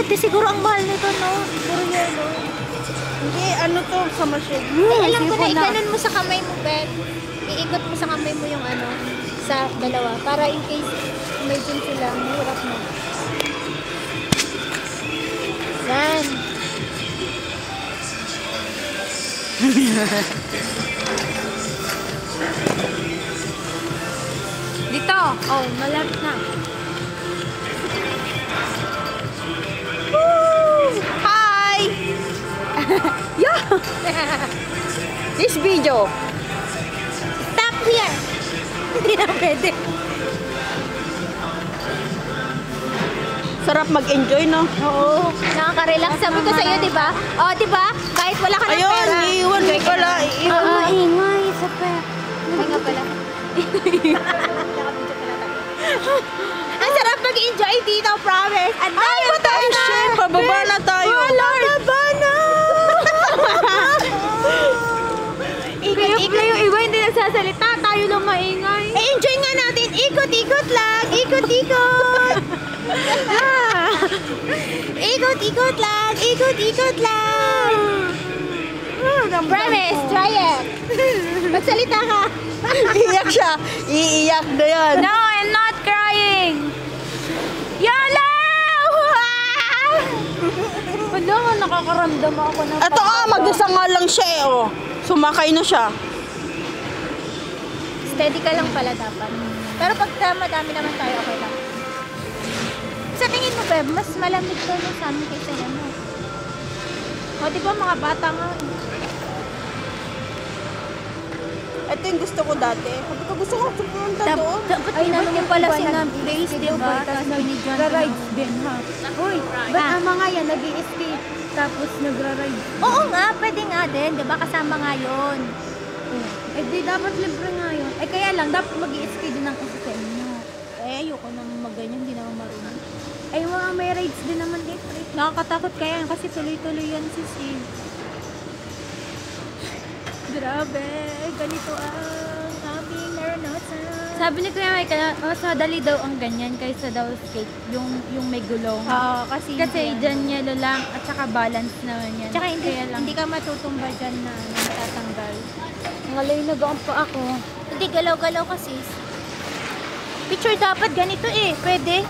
Bakit? Siguro ang mahal nito, no? Puro yelo. Hindi, ano to sa machine. Alam ko na, ikanan mo sa kamay mo, Ben. Iikot mo sa kamay mo yung ano, sa dalawa. Para in case emergency lang, mahirap mo. Yan. Dito. Oh, malapit na. Woo! Hi! Yeah! This video. Stop here. Hindi na pwede. Sarap mag-enjoy, no? Oo. Nakaka-relax. Sabi ko sa'yo, di ba? O, di ba? Kahit wala ka ng Ayun, pera. iiwan mo pala. Iiwan mo. Ingay. Isa pa. Ay nga pala. Ang sarap mag-enjoy dito, promise. Ay, mataas siya. Pababa na tayo. Oh, Lord. Pababa na. Ikot-ikot yung iba, hindi nagsasalita. Tayo lang maingay. Enjoy nga natin. Ikot-ikot lang. Ikot-ikot. Ikot-ikot lang. Ikot-ikot lang. Promise, try it. Magsalita ka. Iiyak siya. Iiyak na yan. No, I'm not crying. YOLO! Wala nga, nakakaramdam ako ng Ito mag-isa nga lang siya eh. Oh. Sumakay na siya. Steady ka lang pala dapat. Pero pag madami naman tayo, okay lang. Sa tingin mo, Beb, mas malamig to no sa amin kaysa yan, no? O, di ba mga bata nga? Ito yung gusto ko dati. Sabi ko gusto ko pumunta doon. Dapat tinanong mo pala si na place, di ba? Tapos binigyan ko. Nagra-rides din, ha? Uy, ba't ang mga yan nag-i-skate tapos nagra-ride? Oo nga, pwede nga din. Di ba kasama nga yun? Eh di dapat libre nga yun. Eh kaya lang, dapat mag-i-skate din ang isa sa inyo. Eh, ayoko naman mag-ganyan. Hindi naman marunong. Ay mga may rides din naman dito. Nakakatakot kaya kasi tuloy-tuloy yan si Sid. Grabe, ganito ang aming naranasan. Sabi ni Kuya Michael, mas madali daw ang ganyan kaysa daw skate, yung may gulong. Oo, kasi Dyan yelo lang at saka balance naman yan. Tsaka hindi, Kaya lang. hindi ka matutumba dyan na natatanggal. Ngalay nag-aam pa ako. Hindi, galaw-galaw kasi. Picture dapat ganito eh, pwede.